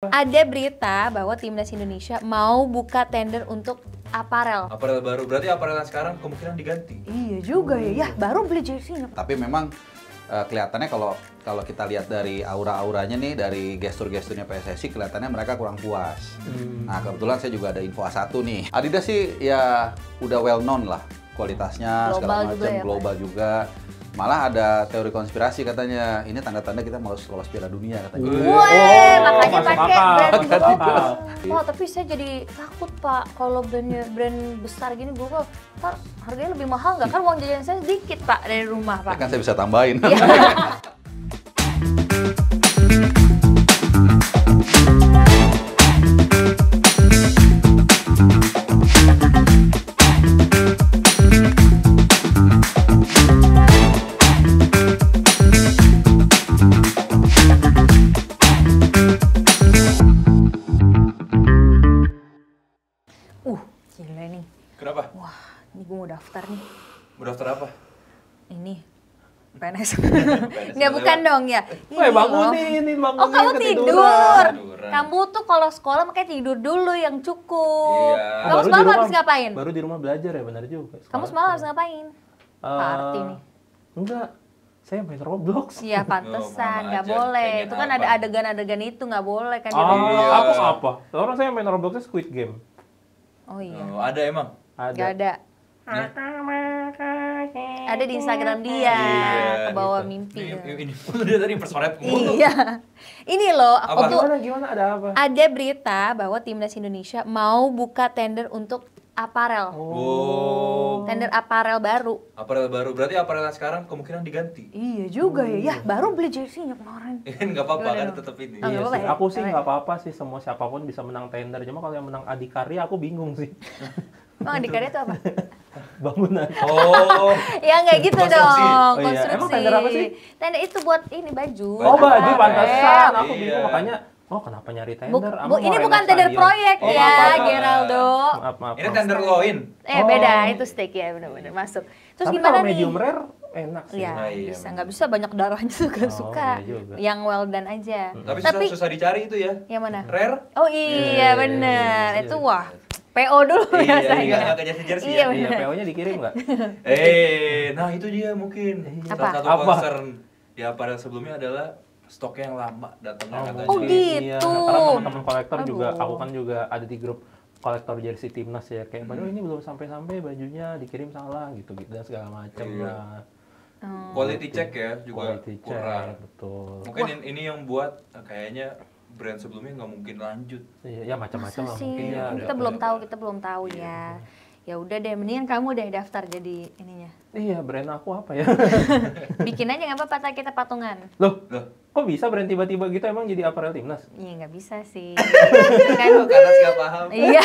Ada berita bahwa Timnas Indonesia mau buka tender untuk aparel. Aparel baru, berarti aparel yang sekarang kemungkinan diganti. Iya juga ya, baru beli jersey-nya. Tapi memang kelihatannya kalau kita lihat dari aura-auranya nih, dari gestur-gesturnya PSSI, kelihatannya mereka kurang puas. Nah kebetulan saya juga ada info A1 nih. Adidas sih ya udah well known lah kualitasnya, segala macam, global juga. Malah ada teori konspirasi katanya, ini tanda-tanda kita mau lolos Piala Dunia katanya. Wah, makanya pakai brand global. global. Wah, tapi saya jadi takut Pak, kalau brand besar gini global, ntar harganya lebih mahal nggak? Kan uang jajan saya sedikit Pak dari rumah Pak. Ya kan saya bisa tambahin. Gila nih. Kenapa? Wah, ini gue mau daftar nih. Mau daftar apa? Ini PNS. Nggak, bukan dong ya. Bangunin, Oh, kamu tidur. Kamu tuh kalau sekolah makanya tidur dulu yang cukup. Iya. Kamu semalam habis ngapain? Baru di rumah belajar ya, benar juga. Kamu semalam habis ngapain? Party nih. Enggak, saya main Roblox. Iya, pantesan, Mama nggak aja, boleh. pengen Itu kan apa? ada adegan-adegan itu, nggak boleh kan di Ah, Roblox. aku apa? Orang saya main Robloxnya Squid Game. Oh iya, Oh, ada emang? nggak ada. Ada di Instagram dia, Iya, ke bawah gitu. mimpi. Ini dia tadi personet mulu. Iya. Ini loh, aku Apa? tuh Gimana, ada apa? ada berita bahwa Timnas Indonesia mau buka tender untuk aparel. Oh. Tender aparel baru. Aparel baru, berarti aparel yang sekarang kemungkinan diganti. Iya juga ya, baru beli jersey-nya kemarin. Nggak apa-apa kan Gimana? tetap ini. Oh, nggak Iya apa-apa sih, ya? aku sih Nggak nggak apa-apa sih, semua siapapun bisa menang tender. Cuma kalau yang menang Adikarya aku bingung sih. Emang adikarya itu apa? Bangunan. Oh. Ya nggak gitu Konstruksi. dong, Oh iya, konstruksi. emang tender apa sih? Tender itu buat ini baju. Oh baju, Aparel. pantesan. Aku Iya. bingung makanya. Oh kenapa nyari tender? Ini bukan tender proyek Oh, ya, maaf. Geraldo. Maaf. Ini tenderloin. Beda, itu steak ya, benar-benar masuk. Terus Tapi gimana kalau nih? medium rare enak sih. Iya, Nah, iya, bisa. bener. Nggak bisa banyak darahnya suka-suka. iya juga. Yang well done aja. Tapi susah dicari itu ya. Yang mana? Rare? Oh iya, bener. Itu wah, PO dulu Iya, biasanya. nggak jersey-jersey Iya, ya. bener. Iya, PO-nya dikirim nggak? Nah itu dia mungkin. Apa? Salah satu Apa? concern di aparel sebelumnya adalah stoknya yang lama datangnya katanya. Oh, gitu. Iya, karena teman-teman kolektor juga, Aduh. aku kan juga ada di grup kolektor jersey timnas ya, kayak padahal ini belum sampai bajunya dikirim salah gitu dan segala macam. Iya. Nah, Quality check ya juga quality check, kurang. betul. Mungkin ini yang buat kayaknya brand sebelumnya nggak mungkin lanjut. Iya, ya macam-macam Masa lah sih? mungkin ya. Kita belum tahu ya. Ya udah deh, mendingan kamu deh daftar jadi ininya. Iya, brand aku apa ya? Bikin aja nggak apa-apa, ntar kita patungan. Loh, Loh, kok bisa brand tiba-tiba gitu emang jadi apparel timnas? Iya nggak bisa sih. karena nggak paham. Iya.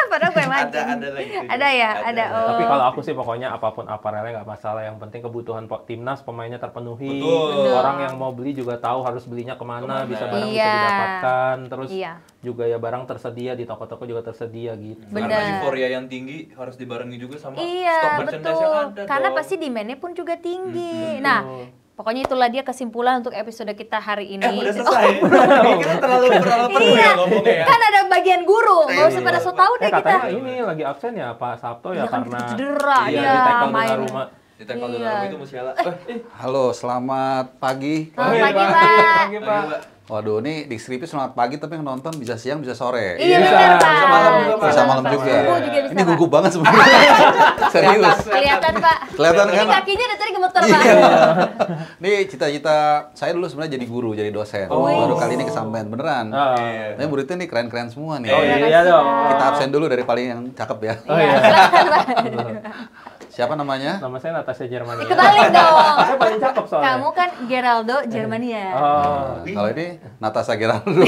Padahal gue mancing. Ada lagi. Ada ya, ada. Oh. Tapi kalau aku sih pokoknya apapun apparelnya nggak masalah. Yang penting kebutuhan timnas pemainnya terpenuhi. Betul. Orang yang mau beli juga tahu harus belinya kemana. Bisa barang bisa Iya. didapatkan. Terus Iya. juga ya barang tersedia di toko-toko juga tersedia gitu. Bener. Karena euforia yang tinggi harus dibarengi juga sama stok Iya, merchandise betul. yang ada. Karena dong. pasti demand-nya pun juga tinggi. Nah, pokoknya itulah dia kesimpulan untuk episode kita hari ini. udah selesai. Kita terlalu penuh Iya, ya ngomongnya ya. kan ada bagian guru, nggak usah pada so tau deh kita. Katanya ini lagi absen ya Pak Sabto ya Iya kan, karena cedera, iya, dia di tackle main. Donnarumma. Di tackle Iya. Donnarumma itu Musiala. Halo, selamat pagi. Selamat iya, pagi, Pak. Pak. Pagi, Pak. Waduh, ini di Skripi selamat pagi tapi yang nonton bisa siang bisa sore. Iya, Bisa, benar, Pak. bisa malam juga, Pak. Bisa malam juga. Subuh juga bisa, Ini Pak. gugup banget sebenarnya. Serius. Kelihatan, Pak. Kelihatan Ini kan? kakinya dari tadi gemeter, Pak. Iya. Nih cita-cita saya dulu sebenarnya jadi guru, jadi dosen. Baru kali ini kesampaian beneran. Oh, Ini muridnya nih keren-keren semua nih. oh iya dong. Kita absen dulu dari paling yang cakep ya. Oh iya. Siapa namanya? Nama saya Natasha Germania. Kebalik dong. Saya paling cakep soalnya. Kamu kan Geraldo Germania. Oh. Kalau ini Natasha Gerardo.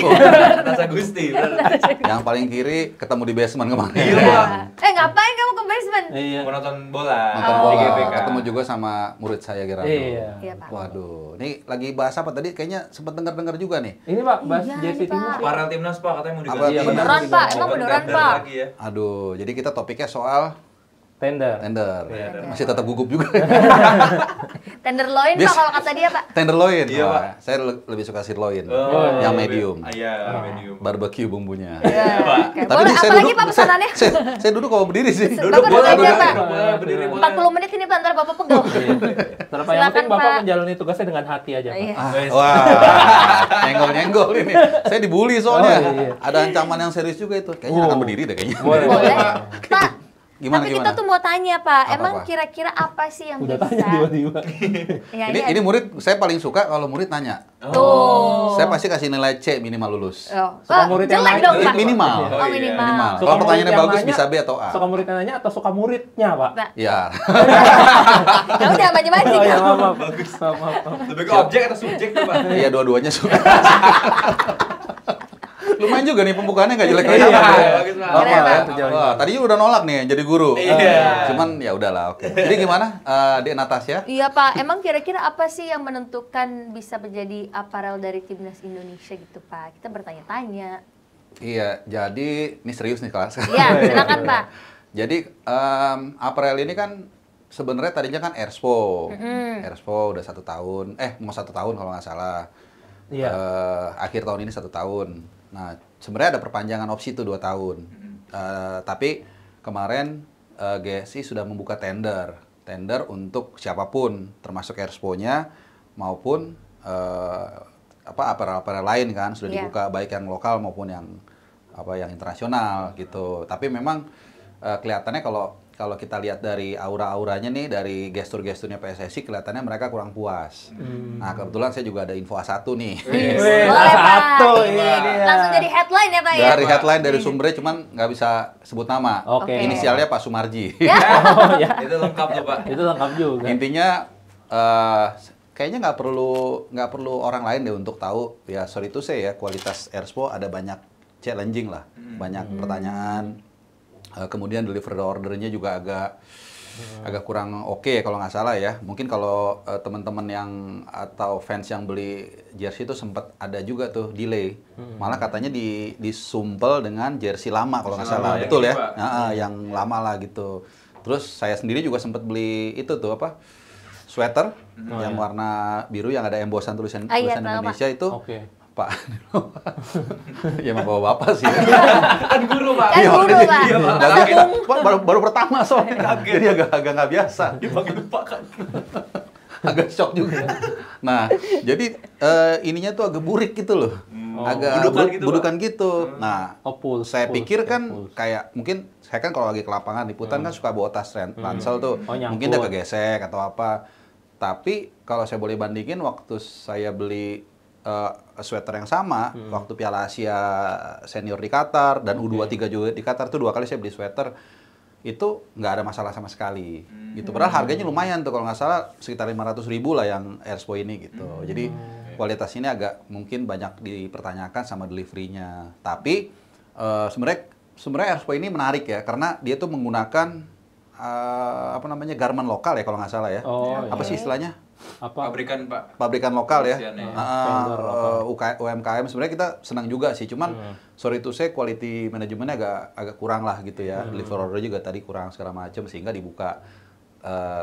Nasa Gusti. bener. Yang paling kiri ketemu di basement kemarin. Iya. Ngapain kamu ke basement? Iya. Mau nonton bola. Nonton Oh. bola. Di GBK. Ketemu juga sama murid saya Gerardo. Iya. Iya, Pak. Waduh, ini lagi bahas apa tadi? Kayaknya sempat dengar-dengar juga nih. Ini Pak, bahas Iya, jersey ini, Pak. timnas. Parel timnas Pak katanya mau Apa? diganti. Iya, Beneran, Pak. Emang beneran, Tender Pak. lagi ya. Aduh, jadi kita topiknya soal Tender. Tender. Masih tetap gugup juga. Tenderloin Pak kalau kata dia Pak. Tenderloin. Iya, Oh, Pak. Saya lebih suka sirloin. Oh, yang iya. medium. Iya, medium. Barbecue bumbunya. Iya. Oke. Tapi Boleh ini saya apalagi duduk, Pak pesanannya? saya duduk kalau berdiri sih. Bapak duduk aja Pak. Boleh, berdiri boleh. 40 menit ini Pak, ntar Bapak pegel. Terlepas yang Silakan, penting Bapak Pak. menjalani tugasnya dengan hati aja, Pak. Iya. Wah, nyenggol-nyenggol ini. Saya dibully soalnya. Oh, iya. Ada ancaman yang serius juga itu. Kayaknya akan berdiri deh kayaknya. Boleh. Boleh. Pak, Gimana, tapi gimana? kita tuh mau tanya Pak, Apa, emang Pak? kira-kira apa sih yang Udah bisa? tanya tiba-tiba. Ya, Ini murid, saya paling suka kalau murid nanya. Tuh. Saya pasti kasih nilai C minimal lulus. Oh. Suka murid yang jelek naik, dong jelek. Pak. Minimal. Oh, iya. minimal. Minimal. Suka Kalau murid pertanyaannya yang bagus nanya, bisa B atau A. Suka murid yang nanya atau suka muridnya, Pak? Pak. Ya. Ya udah mancing-mancing. Oh ya, maaf. Maaf. Lebih ke objek atau subjek tuh, Pak? Iya, dua-duanya suka. Lumayan juga nih pembukaannya nggak jelek Iya, bagus, Pak. Apa Keren, ya? Pak. Wah, tadi udah nolak nih jadi guru. Iya. Cuman ya udahlah, oke. Jadi gimana, Dek Natasha? Iya Pak, emang kira-kira apa sih yang menentukan bisa menjadi aparel dari timnas Indonesia gitu Pak? Kita bertanya-tanya. Iya, jadi ini serius nih kelas. Iya, silakan Pak. Jadi April ini kan sebenarnya tadinya kan Erspo, Erspo udah 1 tahun, mau 1 tahun kalau nggak salah. Iya. Akhir tahun ini 1 tahun. Nah, sebenarnya ada perpanjangan opsi itu 2 tahun. Tapi kemarin GSI sudah membuka tender untuk siapapun, termasuk Erspo-nya maupun aparel-aparel lain kan sudah Iya. dibuka baik yang lokal maupun yang internasional gitu. Tapi memang kelihatannya kalau kita lihat dari aura-auranya nih, dari gestur-gesturnya PSSI, kelihatannya mereka kurang puas. Nah, kebetulan saya juga ada info A1 nih. Wih, Boleh Pak, satu ini ini dia. langsung jadi headline ya Pak ya? Dari headline, dari sumbernya, cuman nggak bisa sebut nama. Oke. Inisialnya Pak Sumarji. Ya. Oh ya. Itu lengkap tuh, Pak. Itu lengkap juga. Intinya, kayaknya nggak perlu orang lain deh untuk tahu. Ya, sorry to say ya, kualitas Erspo ada banyak challenging lah. Banyak pertanyaan. Kemudian delivery ordernya juga agak kurang oke ya kalau nggak salah ya. Mungkin kalau teman-teman yang atau fans yang beli jersey itu sempat ada juga tuh delay. Malah katanya disumpel dengan jersey lama kalau nggak salah. Lama, Betul yang ya? ini, Pak. Nah, yang lama lah gitu. Terus saya sendiri juga sempat beli itu tuh apa? Sweater yang warna biru yang ada embosan tulisan Iya, tahu, Indonesia itu. Oke. Pak, ya emang bawa bapak sih. Kan guru, Pak. Kan Iya, guru, makanya- Pak. iya, Pak. Langsung. Pak, baru pertama soalnya. Jadi agak nggak biasa. Dipanggil Pak kan. Agak shock juga. Nah, jadi ininya tuh agak burik gitu loh. Agak Budukan gitu, budukan gitu. Nah, saya pikir kan pulse. kayak mungkin saya kan kalau lagi ke lapangan liputan kan suka bawa tas ransel tuh. Oh, nyangkut. Mungkin dia kegesek atau apa. Tapi kalau saya boleh bandingin waktu saya beli sweater yang sama waktu Piala Asia senior di Qatar dan U23 juga di Qatar tuh 2 kali saya beli sweater itu nggak ada masalah sama sekali gitu. Padahal harganya lumayan tuh kalau nggak salah sekitar 500.000 lah yang Erspo ini gitu. Jadi kualitas ini agak mungkin banyak dipertanyakan sama deliverynya. Tapi sebenarnya Erspo ini menarik ya karena dia tuh menggunakan garment lokal ya kalau nggak salah ya. Oh, Apa iya. sih istilahnya? Apa? Pabrikan, Pak. Pabrikan lokal ya. Produksian, ya. Vendor UMKM sebenarnya kita senang juga sih, cuman sorry to say quality manajemennya agak kurang lah gitu ya. Delivery order juga tadi kurang segala macam sehingga dibuka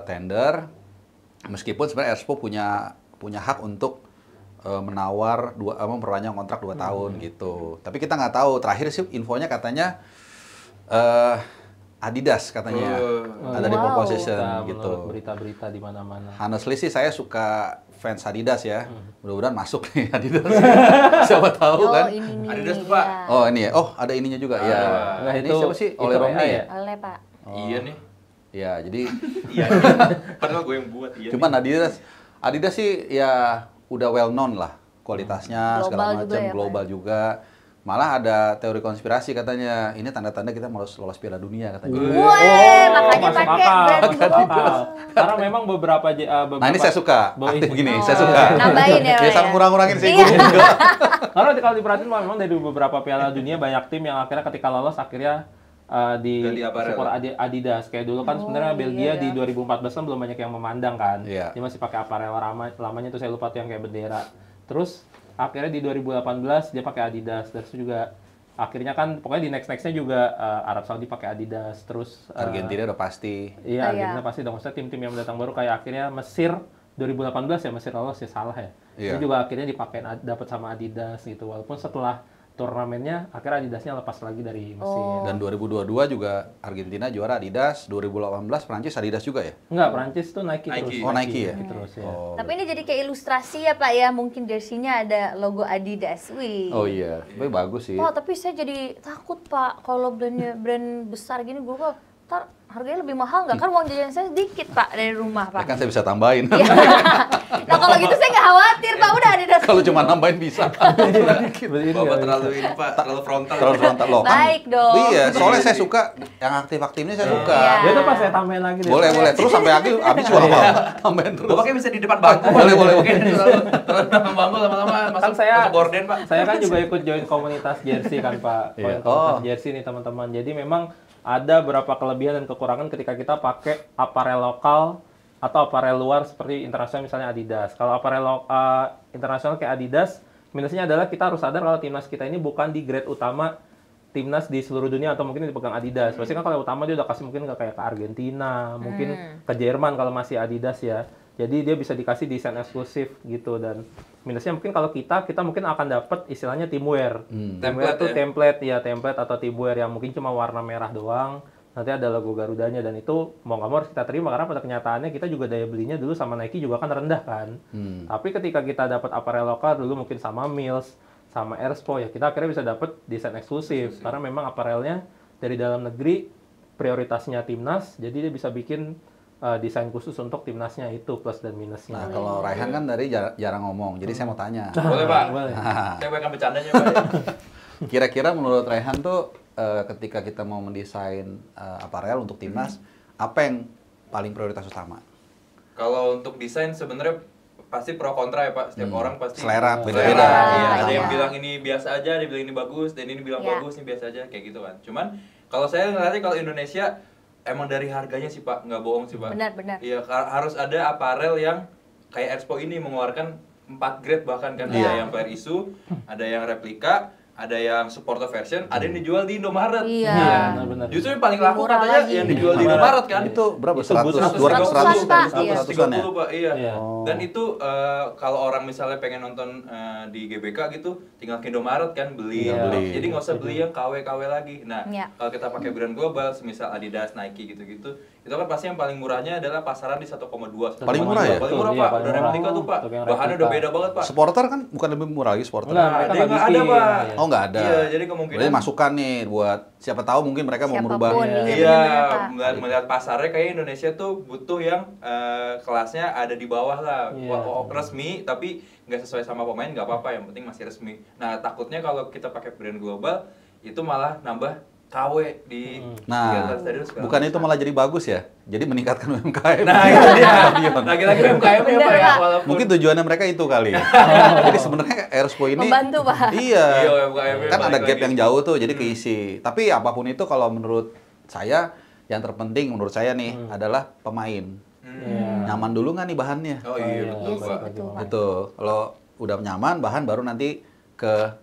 tender. Meskipun sebenarnya Erspo punya hak untuk menawar memperpanjang kontrak 2 tahun gitu. Tapi kita nggak tahu. Terakhir sih infonya katanya Adidas katanya ada di Wow. proposition Kita gitu. menurut berita-berita di mana-mana. Honestly sih saya suka fans Adidas ya. Mudah-mudahan masuk nih Adidas. Siapa tahu kan. Ini nih. Adidas tuh, Pak. ya. Oh ini ya. Oh ada ininya juga. Ada, Ya. Pak. Nah, Ini itu- siapa sih? itu Oleh WA Romney ya? ya? Oleh Pak. Iya nih. Ya jadi Iya. Padahal gue yang buat, iya. cuman Adidas sih ya udah well known lah kualitasnya Global segala juga macam ya, Pak. global juga. Malah ada teori konspirasi katanya ini tanda-tanda kita mau lolos Piala Dunia katanya. Woi, makanya masuk pakai akal, brand masuk akal. Karena memang beberapa Nah ini saya suka aktif gini, saya suka. Nambahin ya, Pak, Biasa ya? ngurang-ngurangin sih Iya. gue juga. Karena kalau diperhatiin memang dari beberapa Piala Dunia banyak tim yang akhirnya ketika lolos akhirnya di Ganti aparel. support Adidas. Kayak dulu kan sebenarnya Belgia di 2014 kan belum banyak yang memandang kan. Iya. Dia masih pakai aparel lamanya tuh saya lupa tuh yang kayak bendera. Terus akhirnya di 2018 dia pakai Adidas. Dan itu juga akhirnya kan pokoknya di nextnya juga Arab Saudi pakai Adidas, terus Argentina udah pasti. iya, Oh, iya. Argentina pasti dong. Maksudnya tim-tim yang datang baru kayak akhirnya Mesir 2018 ya, Mesir lolos ya, salah ya. Iya. Itu juga akhirnya dipakai dapat sama Adidas gitu. Walaupun setelah turnamennya akhirnya Adidasnya lepas lagi dari Mesir. Dan 2022 juga Argentina juara Adidas, 2018 Prancis Adidas juga ya? Enggak, Prancis tuh Nike Nike. terus. Oh, Nike ya? Terus ya. Oh, Tapi ini jadi kayak ilustrasi ya Pak ya, mungkin jersey-nya ada logo Adidas. Wih. oh iya, tapi bagus sih. Pak, tapi saya jadi takut Pak kalau brand besar gini gue kok ntar harganya lebih mahal nggak? Kan uang jajan saya sedikit Pak dari rumah Ya Pak. kan saya bisa tambahin. Iya. Nah kalau gitu saya nggak khawatir Pak, udah Adidas. Kalau cuma nambahin bisa. Bapak terlalu ini Pak, terlalu frontal. Terus frontal loh. Baik dong. Iya, soalnya saya suka yang aktif-aktif ini saya suka. Iya. Ya udah pas saya tambahin lagi deh. Boleh, boleh. Terus sampai habis juga apa? Tambahin terus. Bapaknya bisa di depan bangku. Boleh, boleh. Oke, terlalu depan bangku lama-lama Kan masuk saya gorden Pak. Saya kan juga ikut join komunitas jersey kan Pak. Iya. Komunitas Oh. jersey nih teman-teman. Jadi memang ada beberapa kelebihan dan kekurangan ketika kita pakai aparel lokal atau aparel luar seperti internasional misalnya Adidas. Kalau aparel internasional kayak Adidas, minusnya adalah kita harus sadar kalau timnas kita ini bukan di grade utama timnas di seluruh dunia atau mungkin dipegang Adidas. Pasti kan kalau utama dia udah kasih mungkin ke kayak ke Argentina, mungkin ke Jerman kalau masih Adidas ya. Jadi dia bisa dikasih desain eksklusif gitu, dan minusnya mungkin kalau kita mungkin akan dapat istilahnya teamwear. Teamwear Template tuh ya? template atau teamwear yang mungkin cuma warna merah doang. Nanti ada logo Garudanya, dan itu mau nggak mau harus kita terima karena pada kenyataannya kita juga daya belinya dulu sama Nike juga kan rendah kan. Tapi ketika kita dapat aparel lokal dulu mungkin sama Mills, sama Airspo ya kita akhirnya bisa dapat desain eksklusif karena memang aparelnya dari dalam negeri prioritasnya timnas, jadi dia bisa bikin desain khusus untuk timnasnya itu plus dan minusnya. Nah, kalau Raihan kan dari jarang ngomong, jadi saya mau tanya. Boleh Pak. Boleh. Saya akan bercandanya Pak. Ya. Kira-kira menurut Raihan tuh ketika kita mau mendesain aparel untuk timnas, apa yang paling prioritas utama? Kalau untuk desain sebenarnya pasti pro kontra ya Pak. Setiap orang pasti Selera beda-beda. Iya, Iya. ada yang bilang ini biasa aja, ada yang bilang ini bagus, dan ini bilang Iya. bagus, ini biasa aja, kayak gitu kan. Cuman kalau saya ngeliatnya kalau Indonesia emang dari harganya sih Pak, nggak bohong sih Pak. Benar. Iya, harus ada aparel yang kayak Expo ini mengeluarkan 4 grade bahkan kan. Iya. Ada yang player issue, ada yang replika, ada yang supporter version, ada yang dijual di Indomaret. Iya. Benar-benar. Justru yang paling laku Murah katanya lagi. yang dijual di Indomaret kan. Itu berapa? Itu 100, butuh 200, 100, 100-an, Pak. 200-an ya? 130 Pak, iya. Iya. Oh. Dan itu kalau orang misalnya pengen nonton di GBK gitu, tinggal ke Indomaret kan beli. Iya, beli. Jadi nggak usah beli yang KW-KW lagi. Nah, Iya. kalau kita pakai brand global, semisal Adidas, Nike gitu-gitu, itu kan pasti yang paling murahnya adalah pasaran di 1,2. Paling murah ya? Paling murah Iya, Pak, paling udah murah. replika tuh Pak. Untuk yang Bahannya udah replika. beda banget Pak. Supporter kan bukan lebih murah lagi supporter. Enggak, Nah, mereka dia nggak nggak ada bikin. Pak. Iya. Oh, nggak ada. Iya, jadi kemungkinan Berarti masukan nih buat siapa tahu mungkin mereka mau Siapapun, merubah. iya. Iya, benar, Pak. melihat pasarnya kayak Indonesia tuh butuh yang kelasnya ada di bawah lah. Iya. Resmi tapi nggak sesuai sama pemain nggak apa-apa, yang penting masih resmi. Nah, takutnya kalau kita pakai brand global itu malah nambah KW di Nah, atas stadion segala bukan macam. itu malah jadi bagus ya. Jadi meningkatkan UMKM. Nah, itu dia. Stadion. Lagi-lagi UMKM ya Bener, Pak ya, Pak. walaupun Mungkin tujuannya mereka itu kali. Jadi sebenarnya Airspo ini Membantu, Pak. Iya. Iya, UMKM -nya Kan ada balik gap lagi. yang jauh tuh, jadi keisi. Tapi apapun itu kalau menurut saya yang terpenting menurut saya nih adalah pemain. Iya. Nyaman dulu nggak nih bahannya? Oh iya, Iya betul sih, Pak. betul Pak. Gitu. Kalau udah nyaman bahan baru nanti ke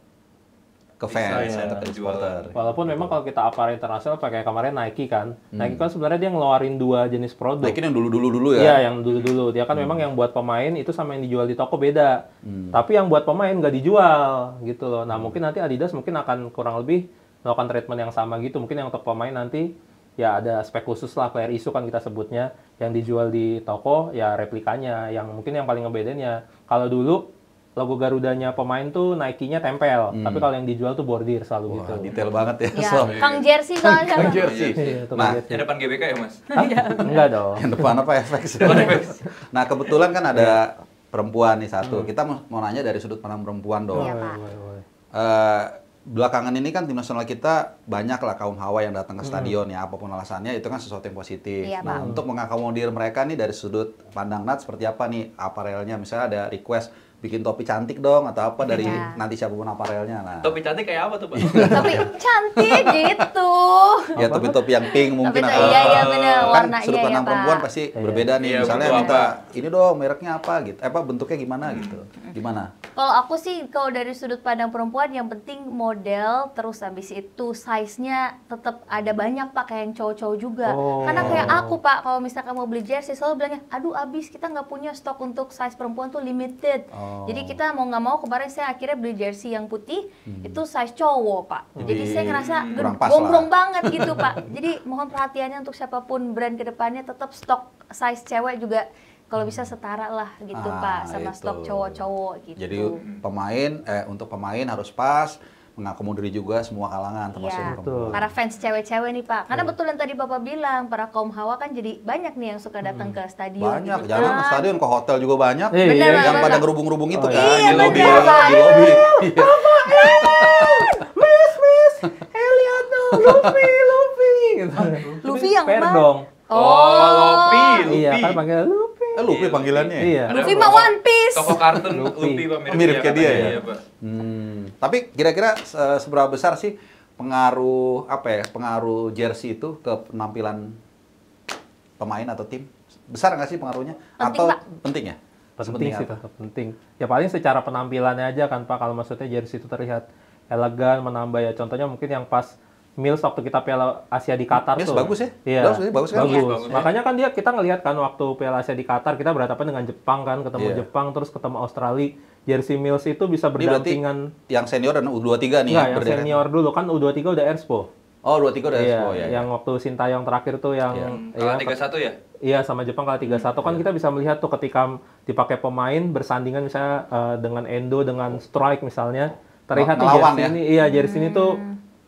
fans Desain, atau ke penjualan. supporter. Walaupun memang kalau kita aparel internasional pakai kemarin Nike kan. Nike kan sebenarnya dia ngeluarin 2 jenis produk. Nike yang dulu ya. Iya, yang dulu-dulu. Dia kan memang yang buat pemain itu sama yang dijual di toko beda. Tapi yang buat pemain nggak dijual gitu loh. Nah, mungkin nanti Adidas mungkin akan kurang lebih melakukan treatment yang sama gitu. Mungkin yang untuk pemain nanti ya ada spek khusus lah, player issue kan kita sebutnya. Yang dijual di toko ya replikanya. Yang mungkin yang paling ngebedain ya kalau dulu logo Garudanya pemain tuh Nike-nya tempel. Tapi kalau yang dijual tuh bordir selalu Wah, gitu. detail banget ya. Ya, Sob. Kang Jersey soalnya. Kang Pak. Jersey. Iya, tuh Nah, kaget Yang sih. depan GBK ya Mas? Enggak dong. Yang depan apa FX? Nah, kebetulan kan ada perempuan nih satu. Kita mau nanya dari sudut pandang perempuan dong. Iya, Pak. Boleh. Belakangan ini kan tim nasional kita banyak lah kaum hawa yang datang ke stadion ya, apapun alasannya itu kan sesuatu yang positif. Iya, Nah, untuk mengakomodir mereka nih dari sudut pandang Nat seperti apa nih aparelnya? Misalnya ada request bikin topi cantik dong atau apa dari Iya. nanti siapapun aparelnya. Nah, Topi cantik kayak apa tuh, Pak? Tapi cantik gitu. ya topi-topi yang pink mungkin Topi- atau iya, iya, apa. bener, Kan warnanya sudut ya, pandang Pak. perempuan pasti berbeda nih. Iya, Misalnya butuh minta apa? ini dong mereknya apa gitu. Apa bentuknya gimana gitu. Gimana? Kalau aku sih, kalau dari sudut pandang perempuan, yang penting model, terus habis itu size-nya tetap ada banyak Pak, kayak yang cowok-cowok juga. Oh. Karena kayak aku Pak, kalau misalkan mau beli jersey, selalu bilangnya, aduh abis, kita nggak punya stok untuk size perempuan tuh limited. Oh. Jadi kita mau nggak mau, kemarin saya akhirnya beli jersey yang putih, itu size cowok Pak. Jadi saya ngerasa kurang pas gombrong lah. banget gitu Pak. Jadi mohon perhatiannya untuk siapapun brand kedepannya, tetap stok size cewek juga kalau bisa setara lah gitu Pak, sama itu. stok cowok-cowok gitu. Jadi untuk pemain harus pas, mengakomodir juga semua kalangan termasuk Iya, perempuan. para fans cewek-cewek nih Pak. Karena betul yang tadi Bapak bilang, para kaum hawa kan jadi banyak nih yang suka datang ke stadion. Banyak, gitu jangan ke kan. stadion, ke hotel juga banyak. Iya, Bener, yang bener. pada ngerubung-ngerubung itu Oh, kan, iya, di lobi, bener, Pak. di lobi. Iya. Eliano, Luffy gitu. Luffy yang fair mana? dong. Luffy, Luffy. Iya, kan panggil Luffy. Luffy panggilannya. Iya. Ada Luffy mah toko- One Piece. Toko kartun Luffy. Luffy, Pak, Mirip kayak dia katanya, ya? iya, Pak. Tapi kira-kira seberapa besar sih pengaruh pengaruh jersey itu ke penampilan pemain atau tim? Besar nggak sih pengaruhnya? Penting, atau Pak. penting ya? Penting sih, apa? tetap penting. Ya paling secara penampilannya aja kan Pak, kalau maksudnya jersey itu terlihat elegan, menambah ya. Contohnya mungkin yang pas Mills waktu kita Piala Asia di Qatar Mills tuh. bagus ya? Iya. Bagus kan? Bagus. Bagus. Makanya kan kita ngelihat kan waktu Piala Asia di Qatar kita berhadapan dengan Jepang kan, ketemu Iya. Jepang terus ketemu Australia. Jersey Mills itu bisa Ini berarti berdampingan. yang senior dan U23 nih Enggak, ya? yang senior dulu kan U23 udah Expo. Oh, 23 udah Iya, Expo ya. yang waktu Sintayong terakhir tuh yang Kalau 31 ya? Iya, sama Jepang kali 31 kan kita bisa melihat tuh ketika dipakai pemain bersandingan misalnya dengan Endo dengan Strike misalnya terlihat nih Ngelawan jersey ya? ini jersey ini tuh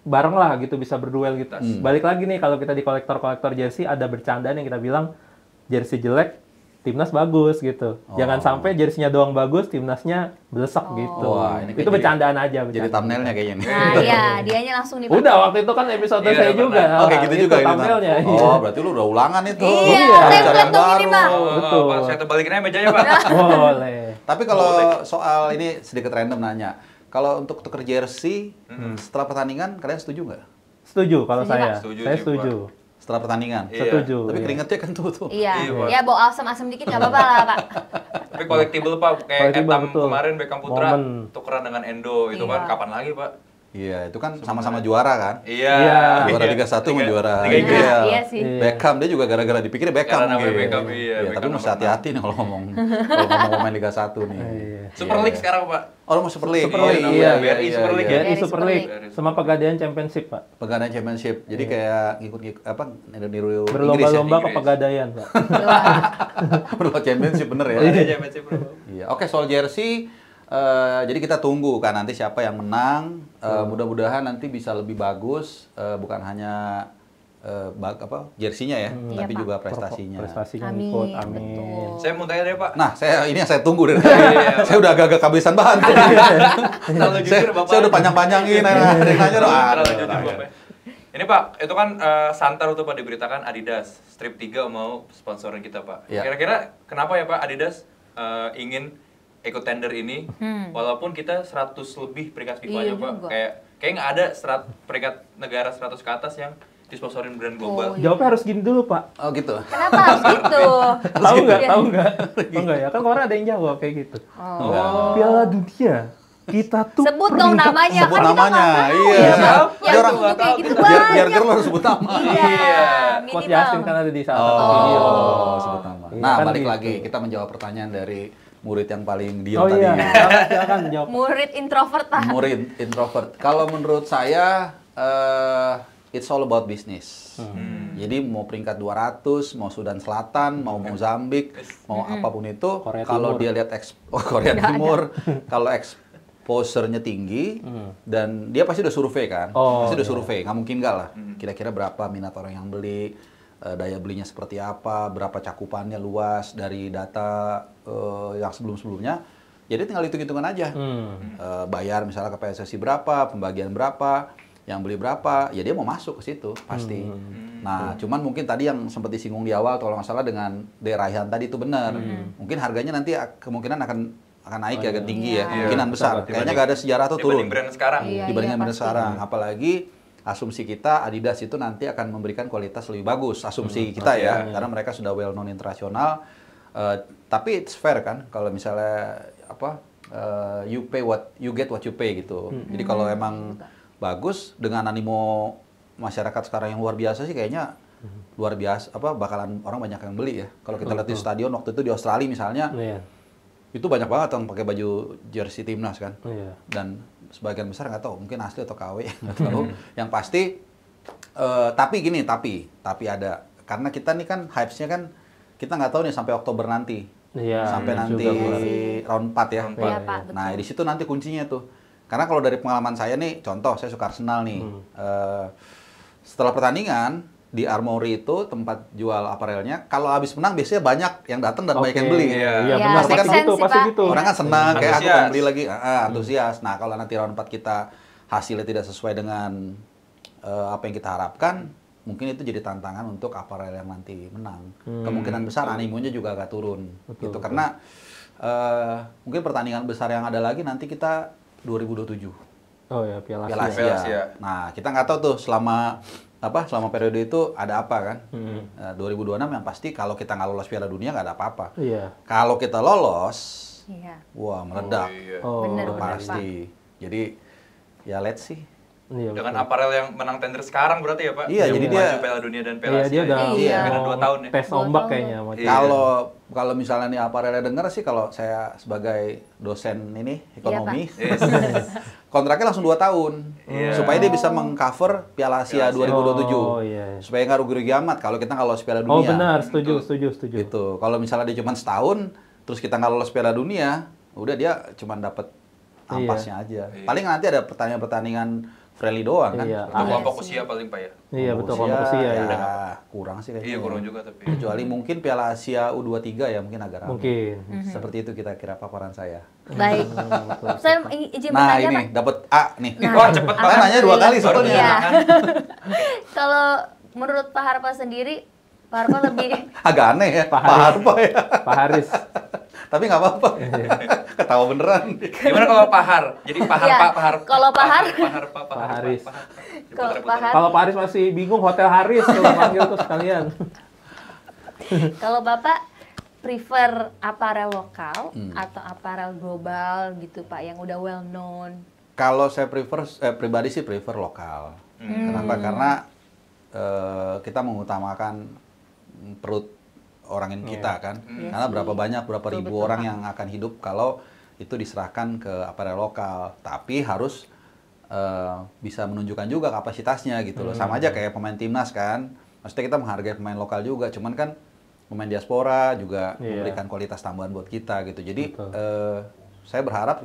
bareng lah gitu bisa berduel gitu. Balik lagi nih kalau kita di kolektor-kolektor jersey ada bercandaan yang kita bilang jersey jelek timnas bagus gitu. Jangan sampai jersinya doang bagus, timnasnya belesek gitu. Wah, ini itu jadi- bercandaan aja. Jadi bercandaan. thumbnailnya kayaknya nih. Nah iya, dianya langsung nih Pak. Udah waktu itu kan episode Iya, saya udah juga. pernah. Oke, gitu juga ini. thumbnailnya. Nah. Oh, berarti lu udah ulangan itu. Iya, Cari template yang dong ini, baru. Pak. Betul. Pak, saya terbalikin aja mejanya, Pak. Boleh. Tapi kalau soal ini sedikit random nanya. Kalau untuk tuker jersey setelah pertandingan kalian setuju nggak? Setuju kalau Setuju, saya. Pak. Setuju Saya juga, setuju. Setelah pertandingan? Iya. Setuju. Tapi iya. keringetnya kan tuh. Iya, Iya, Pak. ya bawa asam-asam dikit nggak apa-apa lah Pak. Tapi collectible, Pak, kayak Collectible, Etam betul. kemarin Beckham Putra Momen. tukeran dengan Endo itu Iya. kan kapan lagi, Pak? Iya, itu kan sama-sama juara kan? Iya. Iya. Juara Liga 1 sama juara Liga Inggris. IPL. Iya sih. Beckham dia juga gara-gara dipikir Beckham Karena namanya mungkin. Beckham, iya, Tapi Beckham mesti nomor hati-hati nih kalau ngomong pemain Liga 1 nih. Iya. Super League sekarang, Pak. Oh, lu mau Super League? Super Oh, League, iya, BRI iya, Super iya, League iya. ya? BRI Super League Super sama Pegadaian Championship, Pak. Pegadaian Championship. Jadi kayak ngikut apa niru Inggris ya? Berlomba-lomba ke Inggris. Pegadaian, Pak. Berlomba Championship bener ya? Iya, Championship, Bro. Iya. Oke, soal jersey jadi kita tunggu kan nanti siapa yang menang. Mudah-mudahan nanti bisa lebih bagus, bukan hanya jersinya ya, Iya, tapi Pak. juga prestasinya. Prestasinya Amin, ikut, amin. betul. Saya mau tanya deh, Pak. Nah, ini yang saya tunggu dari tadi. Iya, Saya udah agak-agak kehabisan bahan. Terlalu saya, jujur, Bapak. saya udah panjang-panjangin, ada yang nanya dong. Terlalu Aduh, jujur, aduh. Bapak. Ini Pak, itu kan santer tuh Pak diberitakan Adidas Strip 3 mau sponsorin kita, Pak. Iya. Kira-kira kenapa ya Pak Adidas ingin ikut tender ini walaupun kita 100 lebih peringkat FIFA-nya, Iya Pak. juga. Kayak nggak ada peringkat negara 100 ke atas yang disponsorin brand global. Oh, iya. Jawabnya harus gini dulu, Pak. Oh gitu. Kenapa harus gitu? Tahu nggak? Iya. Tahu nggak? Oh, enggak ya? Kan kemarin ada yang jawab kayak gitu. Oh. Piala Dunia. Kita tuh Sebut dong namanya. Sebut kan kita namanya, nggak tahu iya. ya, Bang. Dia Yang orang dulu nggak kayak tahu, gitu kita. Biar banyak. biar lo harus sebut nama. Iya, Coach minimal. Justin kan ada di salah satu Oh. video. Sebut nama. Iya, Nah, kan balik gitu. lagi kita menjawab pertanyaan dari murid yang paling diam Oh tadi. iya, silakan jawab. Murid introvert Pak. Murid introvert. Kalau menurut saya it's all about business. Jadi mau peringkat 200, mau Sudan Selatan, mau Mozambik, mau apapun itu, Korea kalau Timur. dia lihat Korea Timur, kalau exposure-nya tinggi dan dia pasti udah survei kan, Oh, pasti udah iya. survei, nggak mungkin nggak lah. Kira-kira berapa minat orang yang beli, daya belinya seperti apa, berapa cakupannya luas dari data yang sebelum-sebelumnya. Jadi tinggal hitung-hitungan aja. Bayar misalnya ke PSSI berapa, pembagian berapa, yang beli berapa, ya dia mau masuk ke situ pasti. Nah, cuman mungkin tadi yang sempat disinggung di awal kalau nggak salah dengan De Rayhan tadi itu benar. Mungkin harganya nanti kemungkinan akan akan naik ya, akan tinggi Iya. ya, kemungkinan besar. Kayaknya nggak ada sejarah tuh turun Dibanding brand sekarang. Iya, dibandingkan brand pasti. sekarang. Apalagi asumsi kita Adidas itu nanti akan memberikan kualitas lebih bagus. Asumsi kita ya, karena mereka sudah well known internasional. Tapi it's fair kan, kalau misalnya you pay what you get what you pay gitu. Jadi kalau emang bagus dengan animo masyarakat sekarang yang luar biasa sih kayaknya luar biasa bakalan orang banyak yang beli ya. Kalau kita lihat di stadion waktu itu di Australia misalnya, Iya. itu banyak banget yang pakai baju jersey timnas kan. Iya. Dan sebagian besar nggak tahu, mungkin asli atau KW, nggak tahu. Yang pasti, tapi ada. Karena kita nih kan hypes-nya kan, kita nggak tahu nih sampai Oktober nanti. Iya. Sampai nanti juga, Pak. round 4 ya. Round Iya, Pak, betul. Nah, di situ nanti kuncinya tuh. Karena kalau dari pengalaman saya nih, contoh saya suka Arsenal nih. Setelah pertandingan, di Armory itu tempat jual aparelnya, kalau habis menang biasanya banyak yang datang dan banyak yang beli. Iya. Iya, Iya, benar. pasti Pasti kan gitu, sih, pasti Pak. gitu. Orang kan senang, kayak aku Antusias. pengen beli lagi, antusias. Nah, kalau nanti round 4 kita hasilnya tidak sesuai dengan apa yang kita harapkan, mungkin itu jadi tantangan untuk aparel yang nanti menang. Kemungkinan besar animonya juga agak turun. Gitu. Karena mungkin pertandingan besar yang ada lagi nanti kita 2027. Oh ya, Piala Piala Asia. Piala Asia. Asia. Nah, kita nggak tahu tuh selama periode itu ada apa kan. 2026 yang pasti kalau kita nggak lolos Piala Dunia nggak ada apa-apa. Iya. Kalau kita lolos, Iya. wah meledak. Oh, iya. Oh, Bener, Itu bener, pasti. Jadi ya let's see. Iya, Dengan betul. aparel yang menang tender sekarang berarti ya Pak? Iya, jadi Maju dia- Piala Dunia dan Piala Iya, Asia. dia udah Iya. Beda mau 2 tahun ya. tes 2 ombak tahun. kayaknya. mau Iya. Kalau misalnya nih aparelnya denger sih, kalau saya sebagai dosen ini ekonomi, Yes. kontraknya langsung 2 tahun. Iya. Supaya dia bisa mengcover Piala Asia Piala Asia. 2027. Oh, iya. Supaya nggak rugi-rugi amat kalau kita nggak lolos Piala Dunia. Oh benar, setuju. Gitu. Kalau misalnya dia cuma setahun, terus kita nggak lolos Piala Dunia, udah dia cuma dapat ampasnya aja. Iya. Paling nanti ada pertandingan-pertandingan friendly doang kan. Iya. Untuk Iya kelompok sih. usia paling Pak ya? Iya betul, Usia, kelompok usia ya, ya. kurang sih kayaknya. Iya kurang juga tapi. Kecuali mungkin Piala Asia U23 ya mungkin agak ramai. Mungkin. Seperti itu kira-kira paparan saya. Baik. Saya izin Nah, bertanya, ini Pak. dapat A nih. Nah, Wah cepet Saya banget. nanya 2 kali soalnya. Iya. Kalau menurut Pak Harpa sendiri, Pak Harpa lebih Agak aneh ya. Pak Pak Haris. Harpa ya. Pak Haris. Tapi nggak apa-apa. Ketawa beneran. Gimana kalau Pahar? Jadi Pahar Iya, Pak, Pahar. kalau Pahar. Pak Haris. Kalau Pak Har- Kalau Pak Haris masih bingung, Hotel Haris kalau panggil tuh sekalian. kalau Bapak prefer aparel lokal atau aparel global gitu Pak yang udah well known? Kalau saya pribadi sih prefer lokal. Kenapa? Karena kita mengutamakan perut orang kita kan. Iya Karena sih. berapa Betul, ribu betul, orang Pak. yang akan hidup kalau itu diserahkan ke aparel lokal. Tapi harus bisa menunjukkan juga kapasitasnya gitu loh. Sama aja kayak pemain timnas kan. Maksudnya kita menghargai pemain lokal juga. Cuman kan pemain diaspora juga Iya. memberikan kualitas tambahan buat kita gitu. Jadi Betul. saya berharap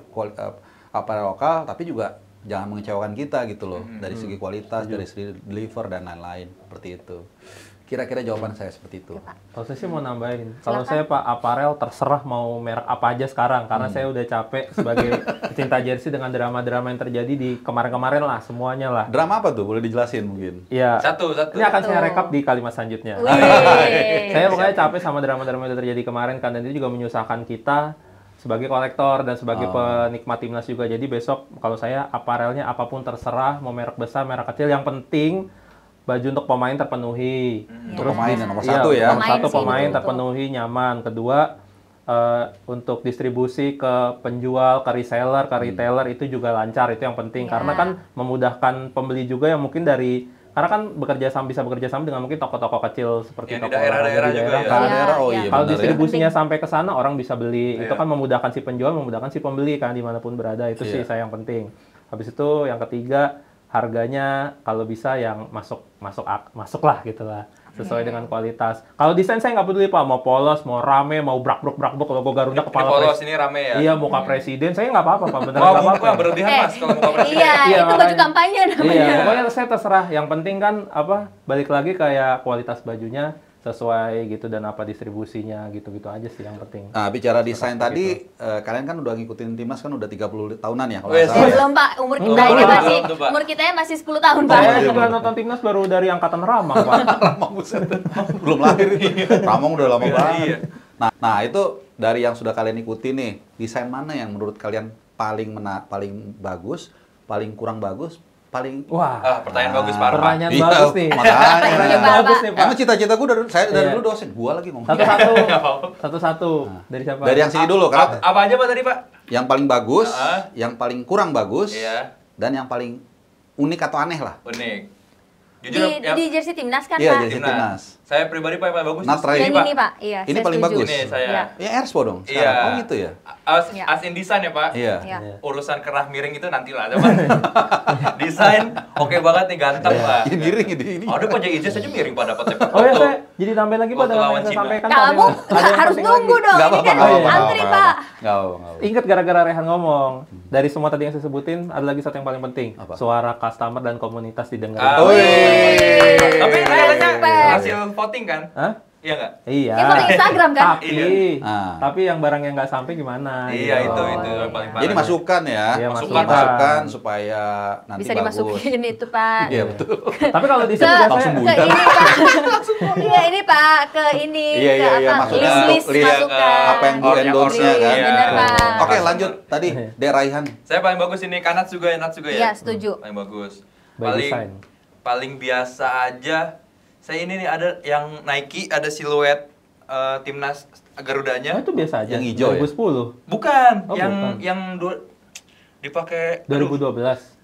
aparel lokal tapi juga jangan mengecewakan kita gitu loh dari segi kualitas, dari segi deliver dan lain-lain seperti itu. Kira-kira jawaban saya seperti itu. Kalau saya sih mau nambahin, kalau Silakan. saya Pak aparel terserah mau merek apa aja sekarang, karena saya udah capek sebagai pecinta jersey dengan drama-drama yang terjadi di kemarin-kemarin lah, semuanya lah. Drama apa tuh? Boleh dijelasin mungkin? Iya. Satu. Ini akan saya Satu. rekap di kalimat selanjutnya. Wih. Saya pokoknya capek sama drama-drama yang terjadi kemarin kan, dan itu juga menyusahkan kita sebagai kolektor dan sebagai penikmat timnas juga. Jadi besok kalau saya aparelnya apapun terserah, mau merek besar, merek kecil, yang penting baju untuk pemain terpenuhi. Untuk pemain yang nomor Iya, satu ya. nomor Pemain satu sih, pemain betul. terpenuhi, nyaman. Kedua, untuk distribusi ke penjual, ke reseller, ke retailer itu juga lancar. Itu yang penting. Iya. Karena kan memudahkan pembeli juga yang mungkin karena kan bisa bekerja sama dengan mungkin toko-toko kecil seperti Yang di toko daerah-daerah olahraga di juga daerah ya. kan. Kalau daerah, oh Iya. iya Kalau benar ya. distribusinya sampai ke sana orang bisa beli. Itu Iya. kan memudahkan si penjual, memudahkan si pembeli kan dimanapun berada. Itu sih Iya. saya yang penting. Habis itu yang ketiga, harganya kalau bisa yang masuk lah gitu lah. Sesuai dengan kualitas. Kalau desain saya nggak peduli Pak, mau polos, mau rame, mau brak-brak logo Garuda Ini kepala polos, ini rame ya? Iya, muka presiden, saya nggak apa-apa Pak, beneran Wah, nggak apa-apa. bukan berlebihan Mas kalau muka presiden. Iya, Iya, itu baju makanya. kampanye namanya. Iya, pokoknya saya terserah. Yang penting kan balik lagi kayak kualitas bajunya sesuai gitu dan apa distribusinya gitu-gitu aja sih yang penting. Nah, bicara desain tadi, kalian kan udah ngikutin timnas kan udah 30 tahunan ya kalau Wes. nggak salah ya? Belum Pak, umur kita Belum, ini belum, masih belum tuh, Pak. umur kita masih 10 tahun Pak. Saya juga nonton timnas baru dari angkatan Ramang Pak. Ramong buset. Belum lahir ini. Ramong udah lama Iya. banget. Nah, itu dari yang sudah kalian ikuti nih, desain mana yang menurut kalian paling paling bagus, paling kurang bagus, paling Wah, Pertanyaan bagus, Pak. pertanyaan Iya, bagus nih. makanya. Pertanyaan Pak. bagus nih, Pak. Emang cita-cita gue dari Iya. dulu dosen, gua lagi ngomong. Satu-satu. Satu-satu. Dari siapa? Dari yang sini dulu, karena Apa aja Pak tadi, Pak? yang paling bagus, Ah. yang paling kurang bagus, Iya. dan yang paling unik atau aneh lah. Unik. Jujur ya, Di jersey timnas kan, Iya, Pak? jersey Timnas. timnas. Saya pribadi Pak yang paling bagus. Nat Ray. Yang Pak. ini, Pak. Iya, Ini saya paling setuju. bagus. Ini saya. Iya. Ya Erspo dong Iya. sekarang. Oh gitu ya? Iya. As in desain ya Pak. Iya. Iya. Urusan kerah miring itu nanti lah, Pak. Desain oke banget nih, ganteng Pak. Ini miring ini. Ada Pak Ijaz aja miring Pak dapatnya Pak. Oh ya, Foto. saya jadi tambahin lagi Pak Waktu dengan lawan yang saya Cina. sampaikan Kamu tadi. Ada nggak yang harus penting nunggu lagi. dong. Nggak Ini apa-apa, kan nggak apa-apa, antri, nggak Pak. apa-apa. Nggak apa-apa. Ingat gara-gara Rehan ngomong, dari semua tadi yang saya sebutin, ada lagi satu yang paling penting. Apa? Suara customer dan komunitas didengar. Ah, Oh, wih. iya. Tapi kayaknya Respect. hasil voting kan? Hah? Iya nggak? Iya. Yang foto Instagram kan? Tapi, Ah. tapi yang barang yang nggak sampai gimana? Iya gitu. itu yang paling parah. Jadi masukan ya. Iya, masukan. Masukan supaya nanti Bisa bagus. dimasukin itu, Pak. Iya betul. Tapi kalau di Ke, sini juga langsung saya, bunyi. ke ini, Pak. Iya, ini, Pak. Ke ini. Iya, ke iya, iya, apa? maksudnya List-list untuk lihat, masukan. apa yang bu endorse-nya kan. Iya. Bener, Pak. Oke, lanjut tadi De Raihan. Saya paling bagus ini Kanat juga ya, Nat juga ya. Iya, setuju. Paling bagus. By design. Paling biasa aja. Saya ini nih ada yang Nike, ada siluet timnas Oh, Garudanya. itu biasa aja. Yang hijau ya? 2010. Bukan, Oh, yang bukan. dipakai aduh, 2012.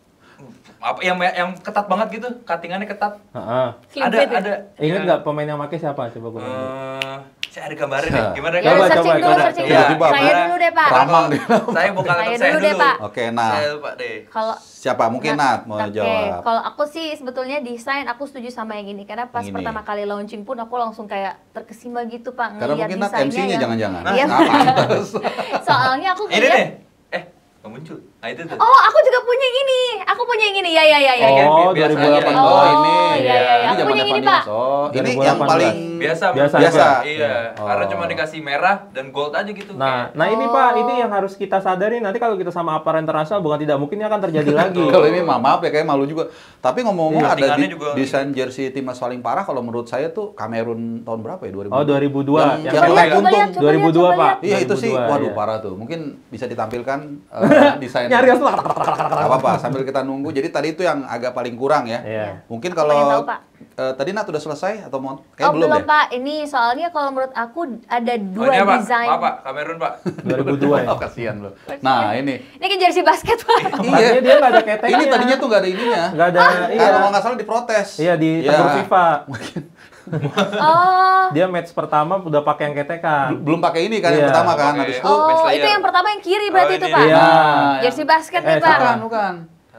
apa yang ketat banget gitu, cuttingannya ketat. Heeh. Slim Ada fit ya? ada. Ingat Ya. nggak pemain yang pakai siapa? Coba gue nanya. Saya ada gambarnya nih. Gimana Ya, Coba, udah searching coba, dulu, coba. searching Iya, dulu. coba. Saya dulu deh, Pak. Ramang deh. Saya bukan Saya laptop dulu deh, Pak. Oke, nah. Saya lupa deh. Kalau Siapa? Mungkin Nat mau Oke, jawab. kalau aku sih sebetulnya desain aku setuju sama yang ini karena pas Yang ini. pertama kali launching pun aku langsung kayak terkesima gitu, Pak, Karena ngeliat mungkin Nat desainnya MC-nya yang- jangan-jangan. Iya. Apa? Soalnya aku Ini ngeliat nih. Nggak muncul. Nah itu tuh. Oh, aku juga punya yang ini. Aku punya yang ini. Ya, ya, ya, ya. ya. Oh, biasa 2018. aja. Oh, ini. iya, iya, iya. Ini Aku zaman punya yang ini, Evan Pak. Dimas. Oh, ini 2018. yang paling Biasa. Biasa Biasa. Iya. Oh. Karena cuma dikasih merah dan gold aja gitu. Nah, kayak. nah ini Pak, ini yang harus kita sadari nanti kalau kita sama aparel internasional bukan tidak mungkin ini akan terjadi lagi. Kalau ini maaf ya kayak malu juga. Tapi ngomong-ngomong Iya, ada settingannya juga. desain jersey timnas paling parah kalau menurut saya tuh Kamerun tahun berapa ya? 2000. Oh, 2002. Yang Yang yang Coba lihat, untung. coba lihat, coba 2002, lihat. Pak. Iya itu sih, 2002, waduh iya. parah tuh. Mungkin bisa ditampilkan desain. Nyari Gak apa-apa, sambil kita nunggu. Jadi tadi itu yang agak paling kurang ya. Iya. Mungkin Pengen kalau tahu, Pak. tadi Nat udah selesai atau mau? Oh, Kayak belum belum, deh. Pak. Ini soalnya kalau menurut aku ada Oh, dua ini apa? desain. Apa? Kamerun, Pak. 2002 ya. Oh, kasihan lo. Nah, ini. Ini kan jersey basket, Pak. Tadinya dia nggak ada keteknya. Ini tadinya tuh nggak ada ininya. nggak ada. Iya. Kalau nggak salah diprotes. Iya di Iya. tegur FIFA. Oh. Dia match pertama udah pakai yang ketekan. Belum pakai ini kan yang Iya. pertama kan. Oke. Habis itu Oh, best itu layer. yang pertama yang kiri berarti Oh, itu, ini. Pak. Iya. Nah, Jersey basket nih, Eh, Pak. bukan, bukan.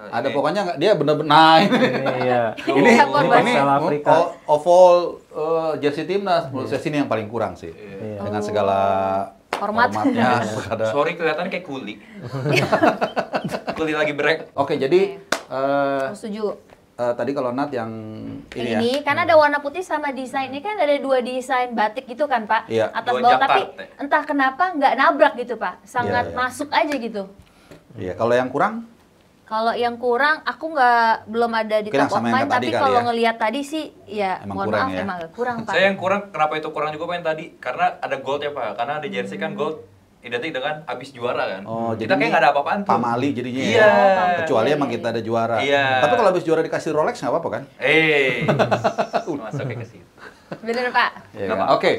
Ada ini. pokoknya nggak dia bener-bener nah ini. Iya. ini Siapa, Bang? ini Pastel Afrika. oval jersey timnas menurut saya sini yang paling kurang sih. Iya. Dengan segala Hormat. hormatnya. ada. Sorry kelihatan kayak kuli. Kuli lagi break. Oke, jadi Aku setuju. tadi kalau Nat yang ini ya. Ini karena ada warna putih sama desain ini kan ada dua desain batik gitu kan, Pak, Iya. atas Dua bawah, Jakarta. tapi entah kenapa nggak nabrak gitu, Pak, sangat Iya, iya. masuk aja gitu. Iya, kalau yang kurang Kalau yang kurang aku belum ada di Mungkin yang top of sama yang mind, tadi tapi kali kalau ya. ngelihat tadi sih ya Emang mohon kurang maaf ya. emang agak kurang, Pak. Saya yang kurang, kenapa itu kurang juga Pak yang tadi? Karena ada gold ya Pak. Karena di jersey kan gold identik dengan abis juara kan. Oh, Kita jadi kayak nggak ada apa-apaan tuh. pamali jadinya Iya. ya. Kecuali Iya, emang iya, kita ada juara. Iya. Tapi kalau habis juara dikasih Rolex nggak apa-apa kan? Masuknya ke situ. Bener, Pak. Iya Nggak kan? apa-apa. Oke,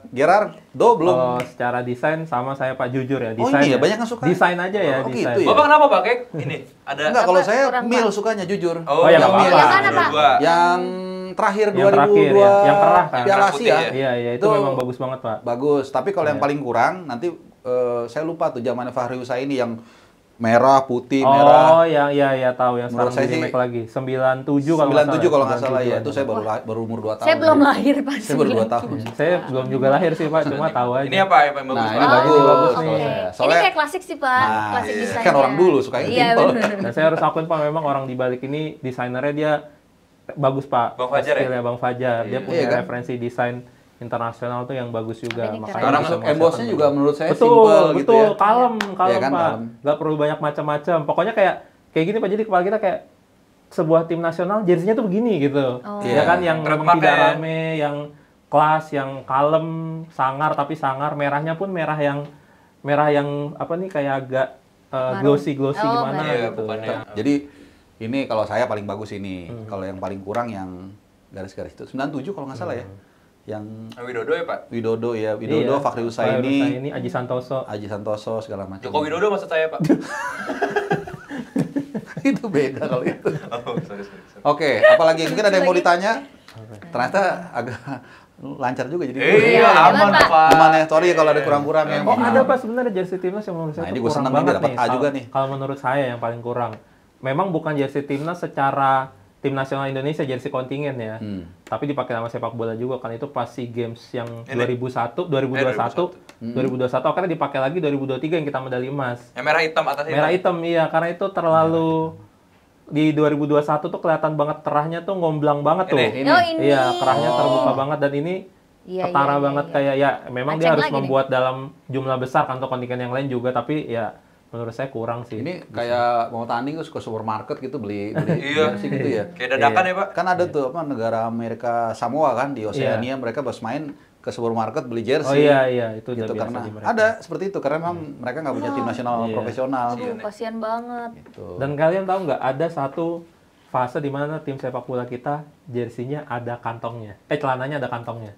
Gerard, belum. Kalau secara desain sama saya Pak jujur ya. Oh, Desain ini ya, ya. banyak yang suka. Desain aja ya, Oh, desain. gitu ya? Bapak kenapa Pak? Kayak ini ada Enggak, kalau Apa? saya Kurang, mil Pak. sukanya jujur. Oh, yang yang apa? mana? Yang mana, Pak? Yang terakhir Yang terakhir 2002 ya, yang kerah kan? Piala Merah putih Asia. ya? Iya, iya itu Itu memang bagus banget, Pak. Bagus, tapi kalau yang Iya. paling kurang nanti saya lupa tuh zamannya Fahri Husaini yang merah, putih, Oh, merah. ya tahu yang Menurut sekarang saya di sih remake lagi. 97 kalau 97 kalau nggak salah 97 ya. Itu saya baru umur 2 tahun. Saya belum lahir, Pak. Saya baru 2 tahun. Saya belum juga lahir sih, Pak, cuma tahu aja. Ini apa yang paling bagus Nah, Pak? ini Oh, bagus. bagus kalau nih. saya. Ini Soalnya kayak klasik sih, Pak. Nah, Klasik iya. desainnya. Kan orang dulu suka yang Iya, simple. bener. Dan saya harus akuin Pak, memang orang di balik ini desainernya dia bagus Pak. Bang Fajar ya? Skillnya Bang Fajar. Dia Iya. punya Iya kan? referensi desain internasional tuh yang bagus juga. Ini keren. Sekarang Untuk bisa embossnya menghasilkan juga menurut saya betul, simple gitu betul, ya. kalem, kalem Iya kan, Pak. kalem. Nggak perlu banyak macam-macam. Pokoknya kayak gini Pak, jadi kepala kita kayak sebuah tim nasional jersinya tuh begini gitu. Oh. Ya kan yang Kenapa memang tidak pakai- rame, yang kelas, yang kalem, sangar tapi sangar. Merahnya pun merah yang apa nih, kayak agak glossy Oh, gimana Iya, gitu. bukannya. Jadi ini kalau saya paling bagus ini. Kalau yang paling kurang yang garis-garis itu 97 kalau nggak salah ya. Yang Widodo ya Pak? Widodo ya, Iya, Fahri Fahri Husaini, Husaini, Aji Santoso. segala macam. Joko Widodo maksud saya Pak. Itu beda kalau itu. Oh, sorry. Oke, apalagi mungkin ada yang mau ditanya? Ternyata agak lancar juga jadi. Iya, aman Pak. Pak. Gimana ya? Sorry kalau ada kurang-kurang ya. Oh, mohon ada maaf. Pak sebenarnya jersey timnas yang menurut saya Nah, tuh ini gua kurang senang nih, banget dapat nih. A juga nih. Kalau menurut saya yang paling kurang. Memang bukan jersey timnas secara tim nasional Indonesia, jersey kontingen ya. Tapi dipakai sama sepak bola juga kan, itu pas SEA Games yang Ini. 2021, akhirnya dipakai lagi 2023 yang kita medali emas. Yang merah hitam atasnya. Merah hitam iya, karena itu terlalu di 2021 tuh kelihatan banget kerahnya tuh ngomblang banget tuh. Ini. Oh, ini. Iya, kerahnya terbuka banget dan ini Iya, ketara iya, banget iya. kayak ya memang dia Aceng harus lagi membuat dalam jumlah besar kan untuk kontingen yang lain juga, tapi ya menurut saya kurang sih. Ini kayak mau tanding terus ke supermarket gitu beli Iya. jersey gitu ya. Kayak dadakan ya Pak? Kan ada tuh apa negara Amerika Samoa kan di Oceania mereka pas main ke supermarket beli jersey. Oh iya itu udah Gitu biasa karena di mereka. ada seperti itu karena memang mereka nggak punya tim nasional Iya. profesional. Aduh, kasihan banget. Gitu. Dan kalian tahu nggak ada satu fase di mana tim sepak bola kita jersinya ada kantongnya. Celananya ada kantongnya.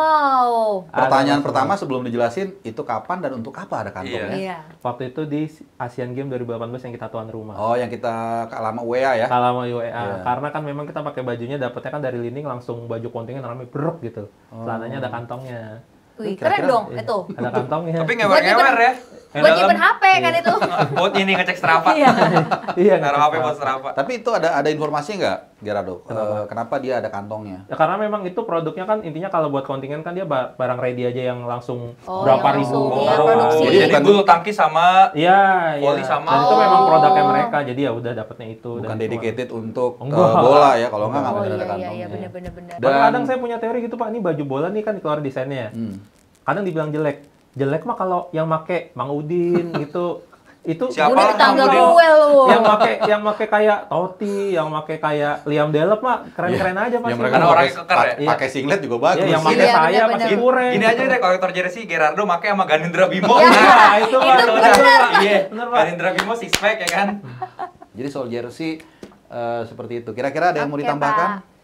Wow. Pertanyaan pertama sebelum dijelasin itu kapan dan untuk apa ada kantongnya? Iya. Waktu itu di Asian Games 2018 yang kita tuan rumah. Oh, yang kita kalah sama UEA ya. Kalah sama UEA. Iya. Karena kan memang kita pakai bajunya dapetnya kan dari lining langsung baju kontingen namanya brok gitu. Celananya ada kantongnya. Wih, Kira-kira- keren dong Iya, itu. ada kantongnya. Tapi ngewer-ngewer ya. Buat nyimpen HP kan itu. Buat ini ngecek Strava. Iya. Iya, Naruh nggak HP buat Strava. Tapi itu ada informasi nggak, Gerardo? Kenapa dia ada kantongnya? Ya karena memang itu produknya kan intinya kalau buat kontingen kan dia barang ready aja yang langsung Oh, berapa yang ribu. langsung, iya, orang. produksi. Jadi Jadi bukan- bulu tangkis sama Iya, Voli iya. sama- Dan itu memang Oh. produknya mereka. Jadi ya udah dapatnya itu. Bukan Dan itu dedicated untuk Enggak. bola ya, kalau nggak Oh mungkin iya ada iya kantongnya. iya benar-benar benar. Dan- kadang saya punya teori gitu Pak, ini baju bola nih kan dikeluarin desainnya ya. Kadang dibilang jelek. Jelek mah kalau yang make Mang Udin gitu. Itu Siapa? Udah tetangga Mang Udin. gue lu. yang make kayak Totti, yang make kayak Liam Delap mah keren-keren aja Ya, pasti. mereka Karena pakai- orangnya keker ya? Iya. pakai singlet juga bagus. Iya, yang sih. make Iya, saya bener-bener. masih kurang. Gini aja deh kolektor jersey Gerardo make sama Ganindra Bimo. Ya. Nah, itu Pak. Itu bener. Iya. Bener, Pak. Ganindra Bimo six pack ya kan. Jadi soal jersey seperti itu. Kira-kira ada yang mau Oke, ditambahkan? Pak.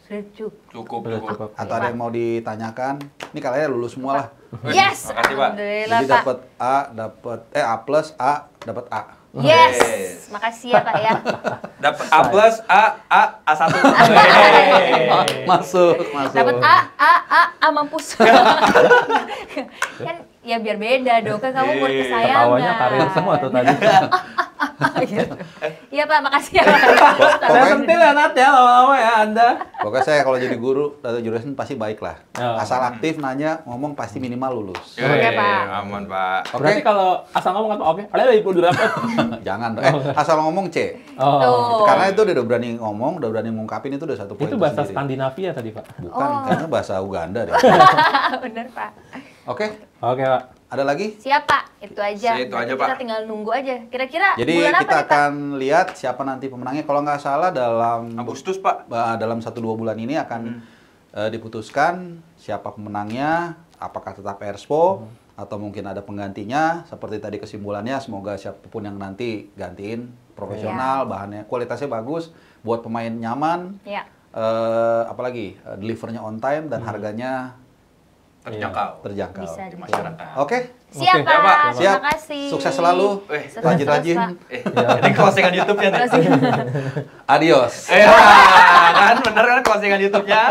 Sudah cukup. Cukup, Udah cukup. cukup. Atau ada yang mau ditanyakan? Ini kalian lulus semua lah. Yes. Makasih, Pak. Alhamdulillah, Jadi Pak. dapat A, A plus A, dapat A. Yes. Yes. Makasih ya, Pak ya. Dapat A plus A1. Masuk. Dapat A mampus. Kan ya biar beda dong, kan kamu murid kesayangan. Ketawanya karir semua tuh tadi. Gitu. Iya Pak, makasih ya Pak. Saya sentil ya Nat ya lama-lama ya Anda. Pokoknya saya kalau jadi guru atau jurusan pasti baik lah. Oh. Asal aktif, nanya, ngomong pasti minimal lulus. Oke, Pak. Aman, Pak. Oke? Berarti kalau asal ngomong atau oke, ada ibu dulu apa? Jangan dong. Asal ngomong C. Oh. Tuh. Karena itu udah berani ngomong, udah berani ngungkapin itu udah satu poin Itu bahasa tersendiri. Skandinavia tadi, Pak. Bukan, kayaknya bahasa Uganda deh. Bener Pak. Oke, Oke, Pak. ada lagi? Siap Pak, itu aja. Itu aja, Nanti Pak. Kita tinggal nunggu aja. Kira-kira Jadi bulan apa kita nih Pak? akan lihat siapa nanti pemenangnya. Kalau nggak salah dalam Agustus, Pak. dalam 1-2 bulan ini akan diputuskan siapa pemenangnya, apakah tetap Perspo atau mungkin ada penggantinya. Seperti tadi kesimpulannya, semoga siapapun yang nanti gantiin profesional, bahannya kualitasnya bagus, buat pemain nyaman, Ya. apalagi delivernya on time dan harganya terjangkau. Bisa di di masyarakat. Oke, Siap Oke. Pak. Ya, Pak. Terima siap. kasih. Sukses selalu, Sukses, rajin-rajin. Pak. Ini closingan YouTube-nya nih. Adios. Kan bener kan closingan YouTube-nya?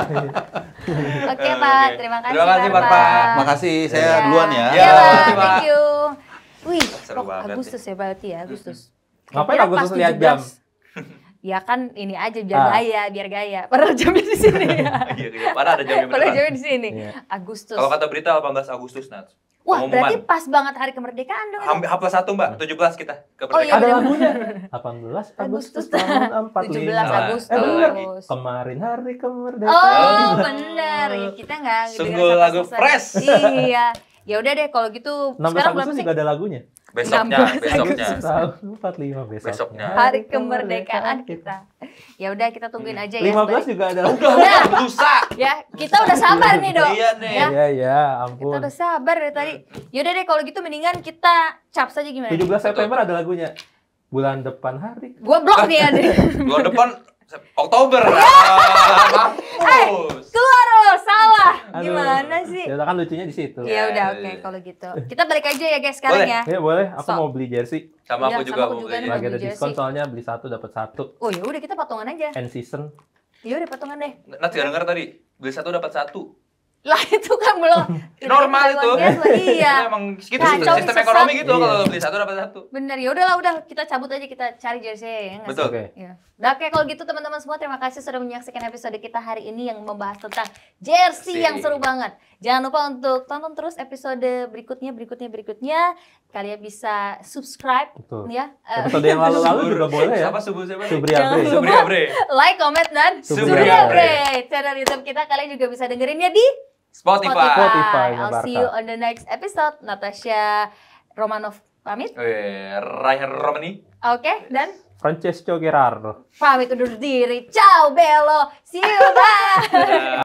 Oke Pak, terima kasih Terima kasih, Pak. Pak. Makasih, saya Ya. duluan ya. Iya Ya, Pak, makasih, Pak. thank you. Wih, Seru banget Agustus ya berarti ya, Agustus. Ngapain Kira-kira Agustus pas lihat jam? 17. Ya kan ini aja biar Ah. gaya, biar gaya. Padahal jamnya di sini. Iya, padahal ada jamnya Padahal beneran. jamnya di sini. Iya. Agustus. Kalau kata berita 18 Agustus, Nat. Wah, Pengumuman. berarti pas banget hari kemerdekaan dong. H+1, Mbak. 17 kita ke Oh iya, kemerdekaan. Ada bener. lagunya. 18 Agustus tahun 45. 17 Agustus. bener. lagi. Kemarin hari kemerdekaan. Oh, bener. Ya, kita nggak Sungguh lagu fresh. Iya. Ya udah deh kalau gitu 16 sekarang berapa Agustus sih? juga ada lagunya. Besoknya, 16 besoknya. Agustus. Tahun 45 besoknya. Besoknya. Hari kemerdekaan kita. Ya udah kita tungguin aja ya. 15 juga ada. Udah, lusa. Ya, kita udah sabar nih, Dok. Iya nih. Ya, Iya, kita ampun. udah sabar dari tadi. Yaudah deh kalau gitu mendingan kita cap saja gimana? 17 September ada lagunya. Bulan depan hari. Gua blok nih ya. Bulan depan Oktober. Mampus. Keluar lo, salah. Aduh. Gimana sih? Ya udah kan lucunya di situ. Ya udah oke kalau gitu. Kita balik aja ya guys sekarang Boleh. ya. Ya boleh, aku So. mau beli jersey. Sama Iya, aku juga sama aku mau juga beli. nih. Lagi ada beli diskon jersey. soalnya beli satu dapat satu. Oh ya udah kita patungan aja. End season. Ya udah patungan deh. Nat gak denger tadi, beli satu dapat satu. Lah itu kan belum. Normal itu. Iya. Emang gitu Kacau sistem sesat. ekonomi gitu Iya. kalau beli satu dapat satu. Bener ya udahlah udah kita cabut aja kita cari jersey ya nggak Betul. sih? Oke. Ya. Udah oke kalau gitu teman-teman semua terima kasih sudah menyaksikan episode kita hari ini yang membahas tentang jersey yang seru banget. Jangan lupa untuk tonton terus episode berikutnya. Kalian bisa subscribe Betul. ya. Episode yang lalu-lalu juga boleh ya. Siapa siapa? Subri Jangan Abre. lupa. Subri Abre. Like, comment dan Subri Abre. Channel YouTube kita kalian juga bisa dengerinnya di Spotify. Spotify-nya I'll see Barca. you on the next episode. Natasha Romanov pamit. Ryan Romani. Oke, dan Francesco Gerardo. pamit undur diri. Ciao bello. See you bye.